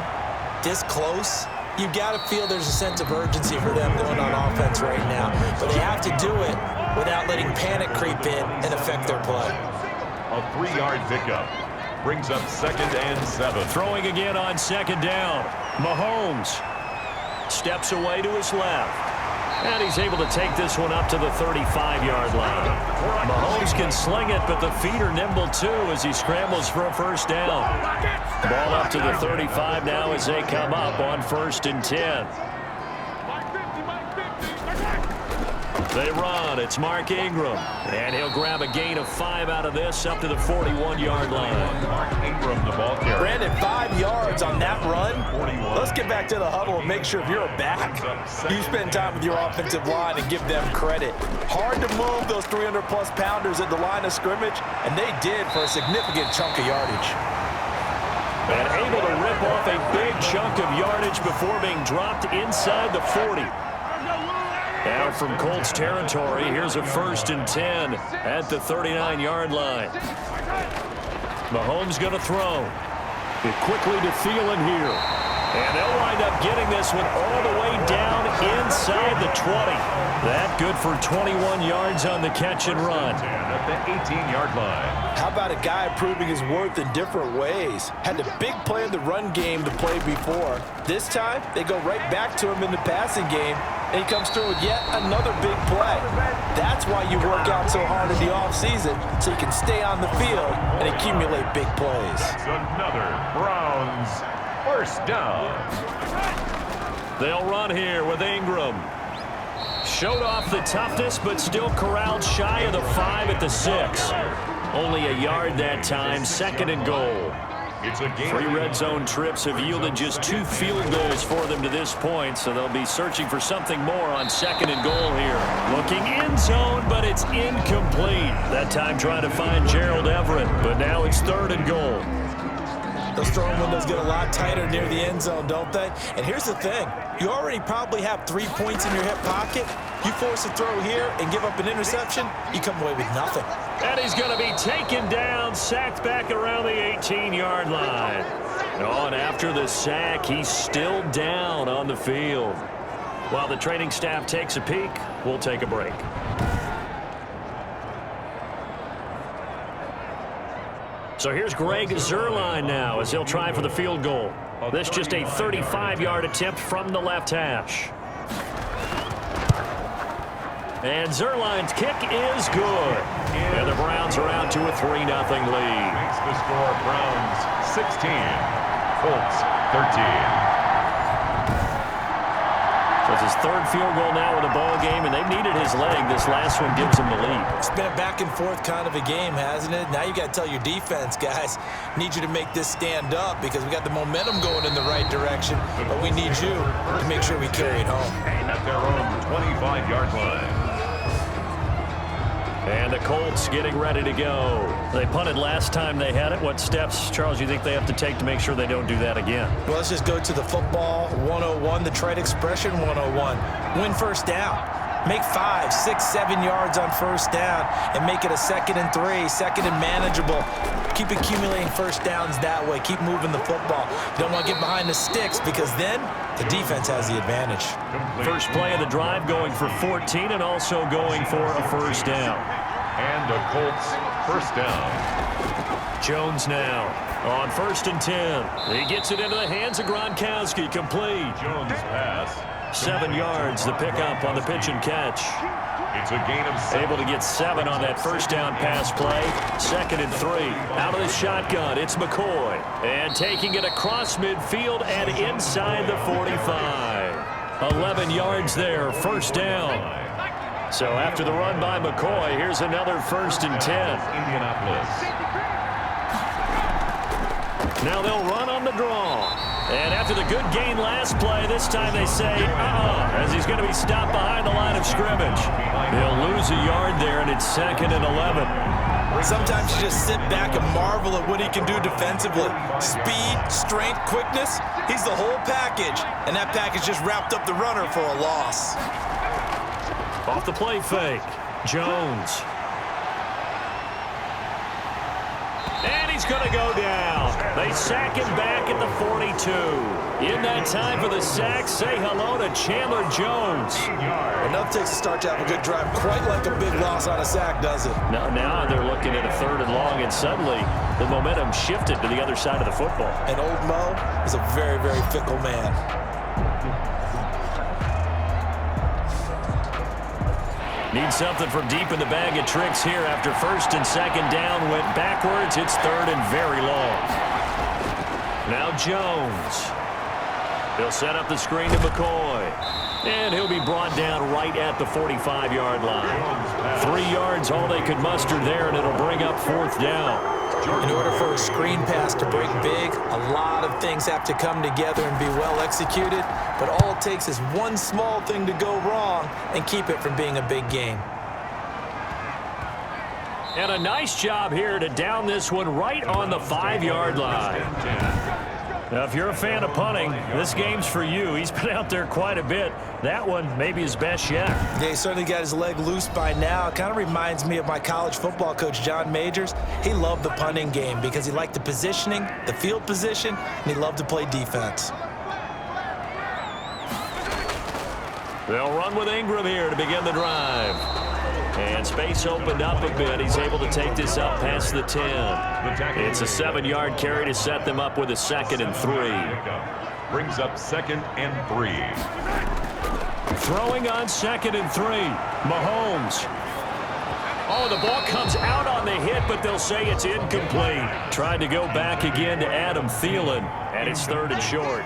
S3: this close, you've got to feel there's a sense of urgency for them going on offense right now. But they have to do it without letting panic creep in and affect their play.
S1: A 3-yard pickup brings up 2nd and 7.
S2: Throwing again on 2nd down. Mahomes steps away to his left. And he's able to take this one up to the 35-yard line. Mahomes can sling it, but the feet are nimble too as he scrambles for a first down. Ball up to the 35 now as they come up on 1st and 10. They run. It's Mark Ingram. And he'll grab a gain of 5 out of this up to the 41-yard line.
S1: Mark Ingram, the ball carrier.
S3: Brandon, 5 yards on that run. Let's get back to the huddle and make sure if you're a back, you spend time with your offensive line and give them credit. Hard to move those 300-plus pounders at the line of scrimmage, and they did for a significant chunk of yardage.
S2: And able to rip off a big chunk of yardage before being dropped inside the 40. Now from Colts territory, here's a 1st and 10 at the 39-yard line. Mahomes going to throw. It quickly to Thielen here. And they'll wind up getting this one all the way down inside the 20. That good for 21 yards on the catch and run.
S1: At the 18-yard line.
S3: How about a guy proving his worth in different ways? Had the big play in the run game to play before. This time, they go right back to him in the passing game, and he comes through with yet another big play. That's why you work out so hard in the offseason, so you can stay on the field and accumulate big plays.
S1: That's another Browns first down.
S2: They'll run here with Ingram. Showed off the toughness, but still corralled shy of the 5 at the 6. Only a yard that time, 2nd and goal.
S1: It's a game.
S2: 3 red zone trips have yielded just 2 field goals for them to this point, so they'll be searching for something more on 2nd and goal here. Looking in zone, but it's incomplete. That time trying to find Gerald Everett, but now it's 3rd and goal.
S3: Those throwing windows get a lot tighter near the end zone, don't they? And here's the thing. You already probably have 3 points in your hip pocket. You force a throw here and give up an interception, you come away with nothing.
S2: And he's going to be taken down, sacked back around the 18-yard line. Oh, and after the sack, he's still down on the field. While the training staff takes a peek, we'll take a break. So here's Greg Zuerlein now as he'll try for the field goal. This just a 35-yard attempt from the left hash. And Zuerlein's kick is good. And the Browns are out to a 3-0 lead.
S1: Makes the score Browns 16, Colts 13.
S2: So it's his 3rd field goal now in the ball game, and they've needed his leg. This last one gives him the lead.
S3: It's been a back and forth kind of a game, hasn't it? Now you got to tell your defense, guys, need you to make this stand up because we got the momentum going in the right direction, but we need you to make sure we carry it home.
S1: At their own 25-yard line.
S2: And the Colts getting ready to go. They punted last time they had it. What steps, Charles, do you think they have to take to make sure they don't do that again?
S3: Well, let's just go to the football 101, the trade expression 101. Win first down. Make 5, 6, 7 yards on first down and make it a 2nd and 3, 2nd and manageable. Keep accumulating first downs that way. Keep moving the football. You don't want to get behind the sticks because then the defense has the advantage.
S2: First play of the drive going for 14 and also going for a first down.
S1: And the Colts first down.
S2: Jones now on 1st and 10. He gets it into the hands of Gronkowski. Complete.
S1: Jones pass.
S2: 7 yards, the pickup on the pitch and catch.
S1: It's a gain of 7.
S2: Able to get 7 on that first down pass play. 2nd and 3. Out of the shotgun, it's McCoy. And taking it across midfield and inside the 45. 11 yards there, first down. So after the run by McCoy, here's another 1st and 10.
S1: Indianapolis.
S2: Now they'll run on the draw. And after the good gain last play, this time they say, as he's going to be stopped behind the line of scrimmage. They'll lose a yard there, and it's 2nd and 11.
S3: Sometimes you just sit back and marvel at what he can do defensively. Speed, strength, quickness, he's the whole package. And that package just wrapped up the runner for a loss.
S2: Off the play fake, Jones. And he's going to go down. They sack him back at the 42. In that time for the sack, say hello to Chandler Jones.
S3: Enough takes to start to have a good drive, quite like a big loss on a sack, does it?
S2: Now they're looking at a 3rd and long, and suddenly the momentum shifted to the other side of the football.
S3: And old Mo is a very, very fickle man.
S2: Need something from deep in the bag of tricks here after 1st and 2nd down. Went backwards. It's 3rd and very long. Now Jones. He'll set up the screen to McCoy. And he'll be brought down right at the 45-yard line. 3 yards all they could muster there, and it'll bring up 4th down.
S3: In order for a screen pass to break big, a lot of things have to come together and be well executed, but all it takes is one small thing to go wrong and keep it from being a big game.
S2: And a nice job here to down this one right on the 5-yard line. Now, if you're a fan of punting, this game's for you. He's been out there quite a bit. That one, maybe his best yet.
S3: Yeah, he certainly got his leg loose by now. It kind of reminds me of my college football coach, John Majors. He loved the punting game because he liked the positioning, the field position, and he loved to play defense.
S2: They'll run with Ingram here to begin the drive. And space opened up a bit. He's able to take this up past the 10. It's a 7-yard carry to set them up with a 2nd and 3.
S1: Brings up 2nd and 3.
S2: Throwing on 2nd and 3. Mahomes. Oh, the ball comes out on the hit, but they'll say it's incomplete. Tried to go back again to Adam Thielen, and it's 3rd and short.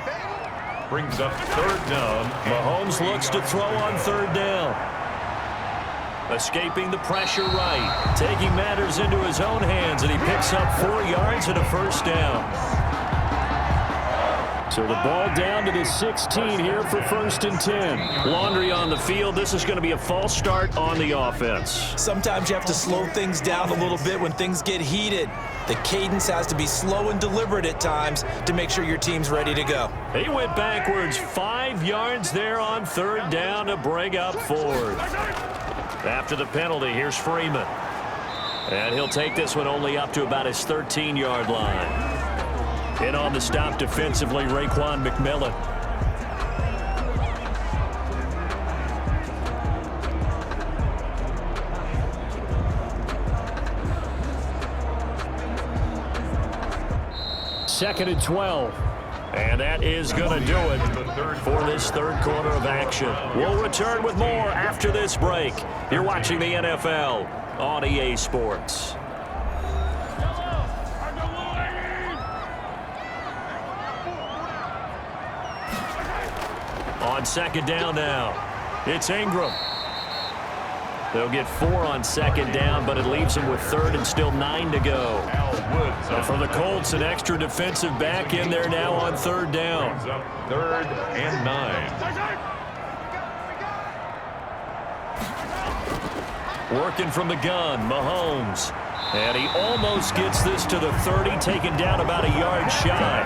S1: Brings up 3rd down.
S2: Mahomes looks to throw on 3rd down. Escaping the pressure right. Taking matters into his own hands, and he picks up 4 yards and a 1st down. So the ball down to the 16 here for 1st and 10. Laundry on the field. This is going to be a false start on the offense.
S3: Sometimes you have to slow things down a little bit when things get heated. The cadence has to be slow and deliberate at times to make sure your team's ready to go.
S2: He went backwards 5 yards there on 3rd down to bring up 4th. After the penalty, here's Freeman. And he'll take this one only up to about his 13-yard line. In on the stop defensively, Raekwon McMillan. Second and 12. And that is going to do it for this 3rd quarter of action. We'll return with more after this break. You're watching the NFL on EA Sports. On 2nd down now, it's Ingram. They'll get 4 on 2nd down, but it leaves them with 3rd and still 9 to go. And for the Colts, an extra defensive back in there now on 3rd down.
S1: 3rd and 9.
S2: Working from the gun, Mahomes. And he almost gets this to the 30, taken down about a yard shy.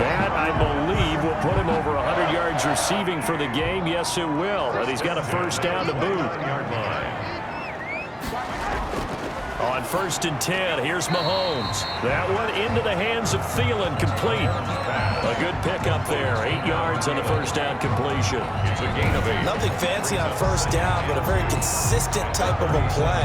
S2: That, I believe, will put him over 100 yards receiving for the game. Yes, it will. And he's got a 1st down to boot. On 1st and 10, here's Mahomes. That one into the hands of Thielen, complete. A good pickup there. 8 yards on the 1st down completion.
S1: It's a gain of 8.
S3: Nothing fancy on 1st down, but a very consistent type of a play.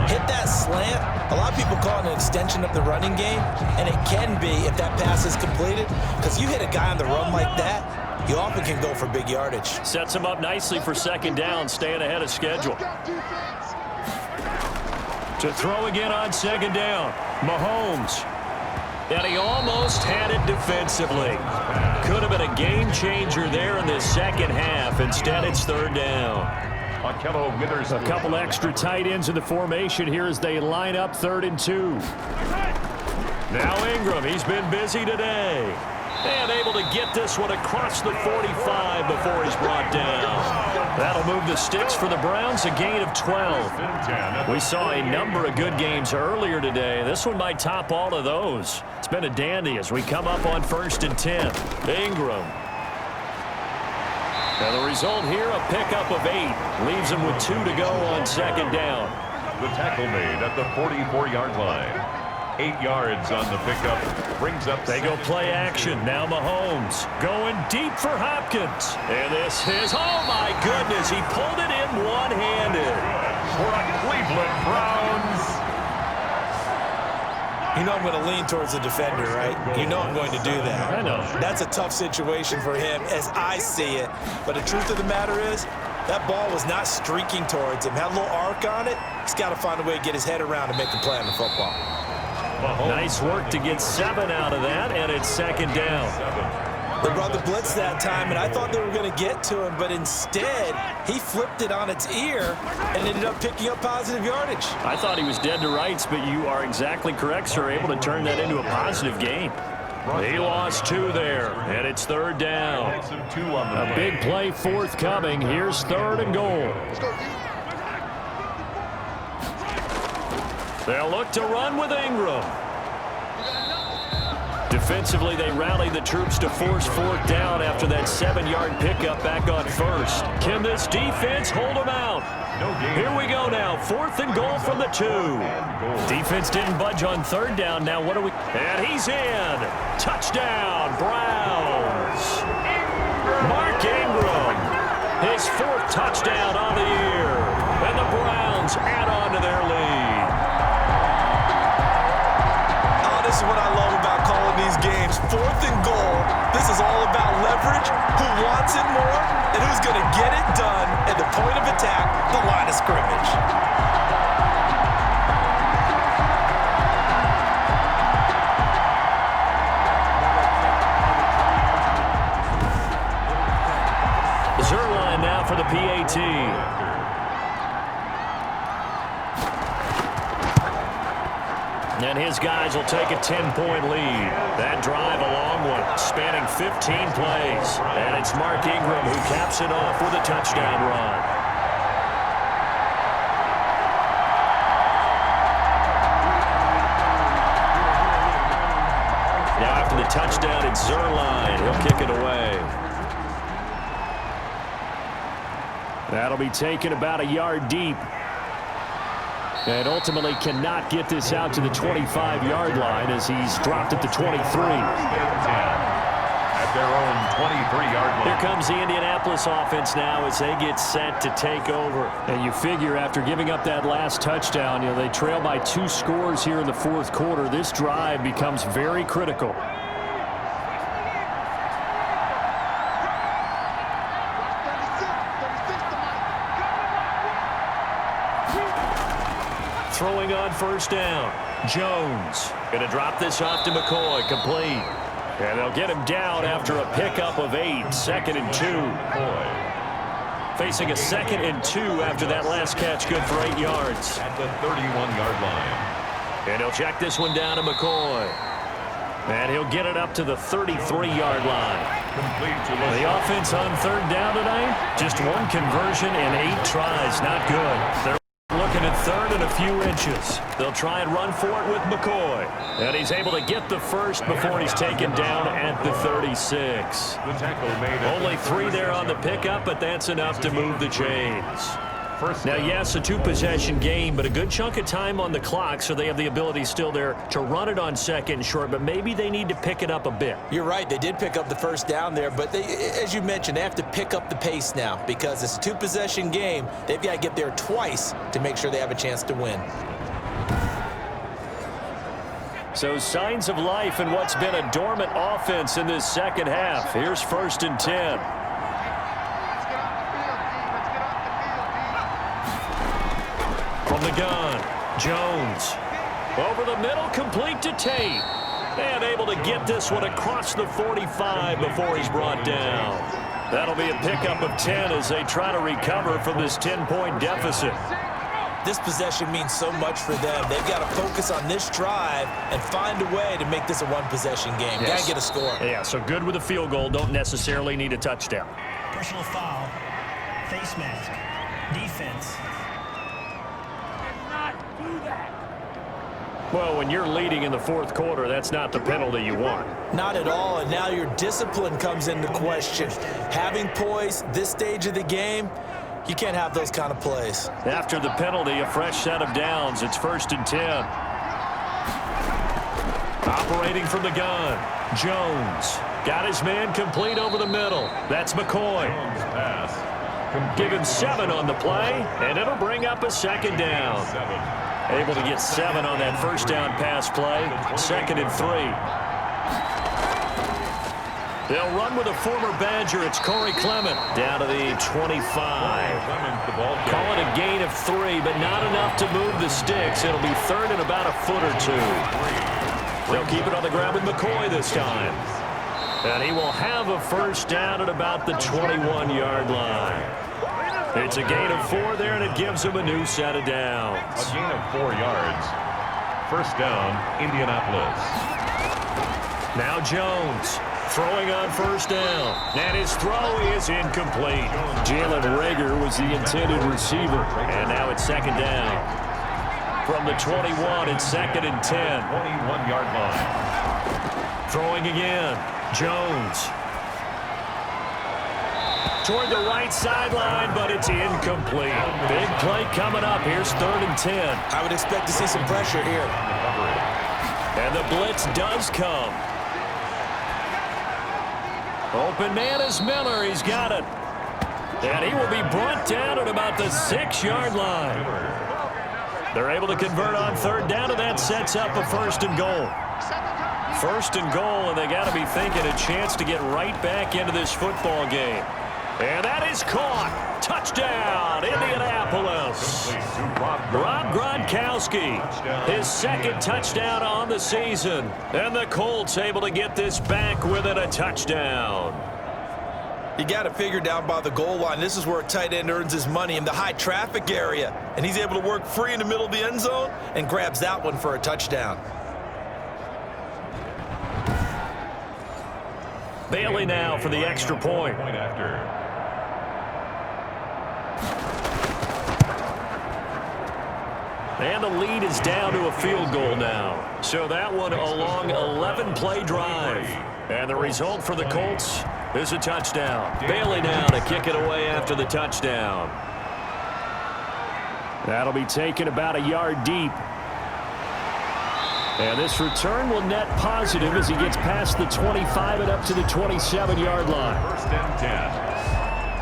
S3: Hit that slant. A lot of people call it an extension of the running game, and it can be if that pass is completed, because you hit a guy on the run like that, you often can go for big yardage.
S2: Sets him up nicely for 2nd down, staying ahead of schedule. To throw again on 2nd down, Mahomes. And he almost had it defensively. Could have been a game changer there in the 2nd half. Instead, it's 3rd down.
S1: A
S2: couple extra tight ends in the formation here as they line up 3rd and 2. Now Ingram, he's been busy today. And able to get this one across the 45 before he's brought down. That'll move the sticks for the Browns, a gain of 12. We saw a number of good games earlier today. This one might top all of those. It's been a dandy as we come up on 1st and 10. Ingram. And the result here, a pickup of 8. Leaves him with 2 to go on 2nd down.
S1: The tackle made at the 44-yard line. 8 yards on the pickup. Brings up.
S2: They go play action. Now Mahomes going deep for Hopkins. And this is, oh my goodness, he pulled it in one-handed.
S1: For a Cleveland Browns.
S3: You know I'm going to lean towards the defender, right? You know I'm going to do that.
S2: I know.
S3: That's a tough situation for him as I see it. But the truth of the matter is, that ball was not streaking towards him. Had a little arc on it. He's got to find a way to get his head around and make a play on the football.
S2: Nice work to get 7 out of that, and it's 2nd down.
S3: They brought the blitz that time, and I thought they were going to get to him, but instead, he flipped it on its ear and ended up picking up positive yardage.
S2: I thought he was dead to rights, but you are exactly correct, sir. Able to turn that into a positive gain. He lost 2 there, and it's 3rd down. A big play forthcoming. Here's 3rd and goal. They'll look to run with Ingram. Defensively, they rallied the troops to force fourth down after that 7-yard pickup back on first. Can this defense hold them out? Here we go now. 4th and goal from the 2. Defense didn't budge on 3rd down. Now what do we... And he's in. Touchdown, Browns. Mark Ingram. His 4th touchdown on the year. And the Browns add on to their lead.
S3: Oh, this is what I love about calling these games. 4th and goal. This is all about leverage, who wants it more, and who's going to get it done at the point of attack, the line of scrimmage.
S2: Zerline now for the PAT. And his guys will take a 10-point lead. That drive a long one, spanning 15 plays. And it's Mark Ingram who caps it off with a touchdown run. Now after the touchdown, it's Zerline. He'll kick it away. That'll be taken about a yard deep. And ultimately cannot get this out to the 25-yard line as he's dropped at the 23.
S1: At their own 23-yard line.
S2: Here comes the Indianapolis offense now as they get set to take over. And you figure after giving up that last touchdown, they trail by 2 scores here in the 4th quarter. This drive becomes very critical. Throwing on 1st down. Jones going to drop this off to McCoy. Complete. And they'll get him down after a pickup of 8. 2nd and 2. Facing a 2nd and 2 after that last catch. Good for 8 yards.
S1: At the 31-yard line.
S2: And he'll check this one down to McCoy. And he'll get it up to the 33-yard line. The offense on 3rd down tonight, just 1 conversion and 8 tries. Not good. They're looking at 3rd and a few inches. They'll try and run for it with McCoy. And he's able to get the first before he's taken down at the 36.
S1: The tackle made
S2: Only 3 there on the pickup, but that's enough to move the chains. Now, yes, a 2-possession game, but a good chunk of time on the clock, so they have the ability still there to run it on 2nd and short, but maybe they need to pick it up a bit.
S3: You're right. They did pick up the 1st down there, but they, as you mentioned, they have to pick up the pace now because it's a 2-possession game. They've got to get there twice to make sure they have a chance to win.
S2: So signs of life in what's been a dormant offense in this 2nd half. Here's 1st and 10. From the gun, Jones. Over the middle, complete to Tate. And able to get this one across the 45 before he's brought down. That'll be a pickup of 10 as they try to recover from this 10-point deficit.
S3: This possession means so much for them. They've got to focus on this drive and find a way to make this a 1-possession game.
S2: Yes.
S3: Got to get a score.
S2: Yeah, so good with a field goal. Don't necessarily need a touchdown.
S4: Personal foul. Face mask. Defense.
S2: Well, when you're leading in the 4th quarter, that's not the penalty you want.
S3: Not at all, and now your discipline comes into question. Having poise this stage of the game, you can't have those kind of plays.
S2: After the penalty, a fresh set of downs. It's 1st and 10. Operating from the gun, Jones. Got his man complete over the middle. That's McCoy. Give him 7 on the play, and it'll bring up a 2nd down. Able to get 7 on that 1st down pass play. 2nd and 3. They'll run with a former Badger. It's Corey Clement down to the 25. Call it a gain of 3, but not enough to move the sticks. It'll be 3rd and about a foot or 2. They'll keep it on the ground with McCoy this time. And he will have a 1st down at about the 21-yard line. It's a gain of 4 there, and it gives him a new set of downs.
S1: A gain of 4 yards. 1st down, Indianapolis.
S2: Now Jones throwing on 1st down. And his throw is incomplete. Jalen Reagor was the intended receiver. And now it's 2nd down. From the 21, it's 2nd and 10.
S1: 21-yard line.
S2: Throwing again. Jones. Toward the right sideline, but it's incomplete. Big play coming up. Here's 3rd and 10.
S3: I would expect to see some pressure here.
S2: And the blitz does come. Open man is Miller. He's got it. And he will be brought down at about the 6-yard line. They're able to convert on 3rd down, and that sets up a 1st and goal. 1st and goal, and they got to be thinking a chance to get right back into this football game. And that is caught. Touchdown, Indianapolis. Rob Gronkowski, his 2nd touchdown on the season. And the Colts able to get this back within a touchdown.
S3: You got to figure down by the goal line. This is where a tight end earns his money in the high traffic area. And he's able to work free in the middle of the end zone and grabs that one for a touchdown.
S2: Bailey now for the extra point. And the lead is down to a field goal now. So that one a long 11-play drive. And the result for the Colts is a touchdown. Bailey now to kick it away after the touchdown. That'll be taken about a yard deep. And this return will net positive as he gets past the 25 and up to the 27-yard line.
S1: 1st and 10.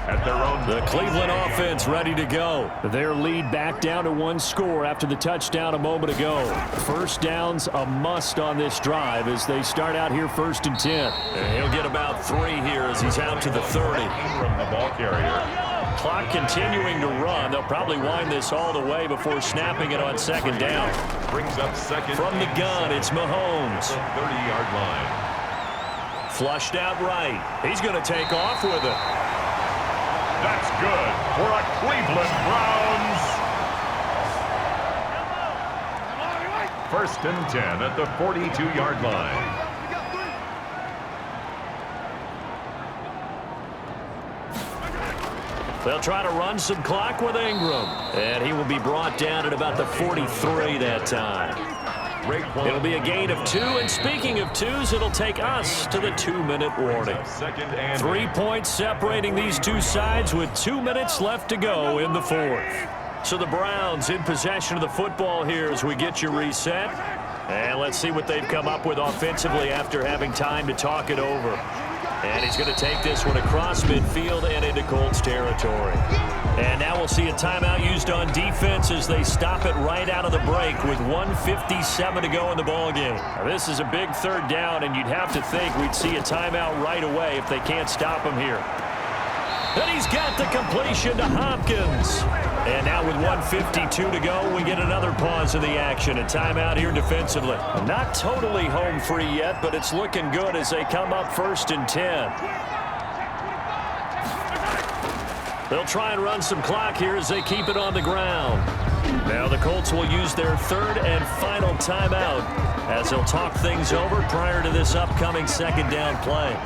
S1: At their own.
S2: The Cleveland offense ready to go. Their lead back down to 1 score after the touchdown a moment ago. 1st down's a must on this drive as they start out here 1st and 10. And he'll get about 3 here as he's out to the 30.
S1: From the ball carrier.
S2: Clock continuing to run. They'll probably wind this all the way before snapping it on 2nd down.
S1: Brings up 2nd.
S2: From the gun, it's Mahomes.
S1: 30-yard line.
S2: Flushed out right. He's going to take off with it.
S1: That's good for a Cleveland Browns. 1st and 10 at the 42-yard line.
S2: They'll try to run some clock with Ingram. And he will be brought down at about the 43 that time. It'll be a gain of 2, and speaking of 2s, it'll take us to the 2-minute warning. 3 points separating these two sides with 2 minutes left to go in the 4th. So the Browns in possession of the football here as we get you reset. And let's see what they've come up with offensively after having time to talk it over. And he's going to take this one across midfield and into Colts territory. And now we'll see a timeout used on defense as they stop it right out of the break with 1:57 to go in the ballgame. Now, this is a big 3rd down, and you'd have to think we'd see a timeout right away if they can't stop him here. And he's got the completion to Hopkins. And now with 1:52 to go, we get another pause in the action. A timeout here defensively. Not totally home free yet, but it's looking good as they come up 1st and 10. They'll try and run some clock here as they keep it on the ground. Now the Colts will use their 3rd and final timeout as they'll talk things over prior to this upcoming 2nd down play.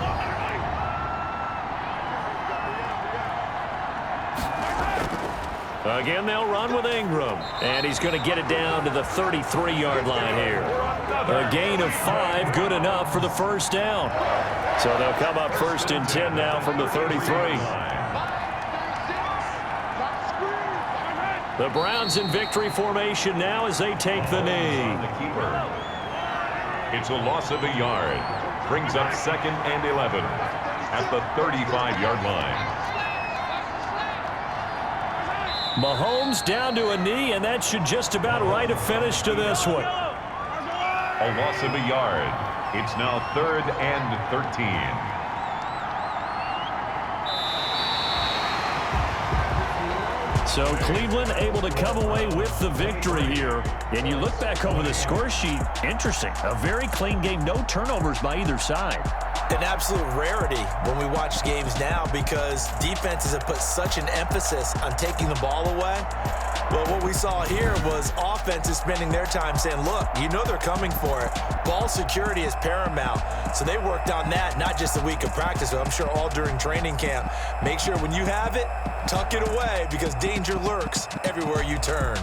S2: Again, they'll run with Ingram. And he's going to get it down to the 33-yard line here. A gain of 5, good enough for the 1st down. So they'll come up 1st and 10 now from the 33. The Browns in victory formation now as they take the knee.
S1: It's a loss of a yard. Brings up 2nd and 11 at the 35-yard line.
S2: Mahomes down to a knee, and that should just about write a finish to this one.
S1: A loss of a yard. It's now 3rd and 13.
S2: So Cleveland able to come away with the victory here. And you look back over the score sheet, interesting. A very clean game, no turnovers by either side.
S3: An absolute rarity when we watch games now because defenses have put such an emphasis on taking the ball away. But what we saw here was offenses spending their time saying, look, you know they're coming for it. Ball security is paramount. So they worked on that, not just a week of practice, but I'm sure all during training camp. Make sure when you have it, tuck it away because danger lurks everywhere you turn.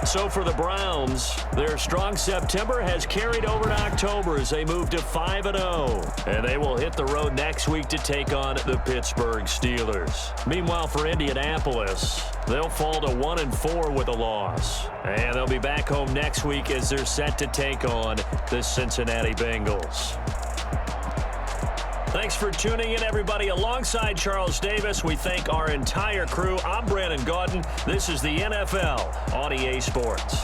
S2: So for the Browns, their strong September has carried over to October as they move to 5-0. And they will hit the road next week to take on the Pittsburgh Steelers. Meanwhile, for Indianapolis, they'll fall to 1-4 with a loss. And they'll be back home next week as they're set to take on the Cincinnati Bengals. Thanks for tuning in, everybody. Alongside Charles Davis, we thank our entire crew. I'm Brandon Gaudin. This is the NFL on EA Sports.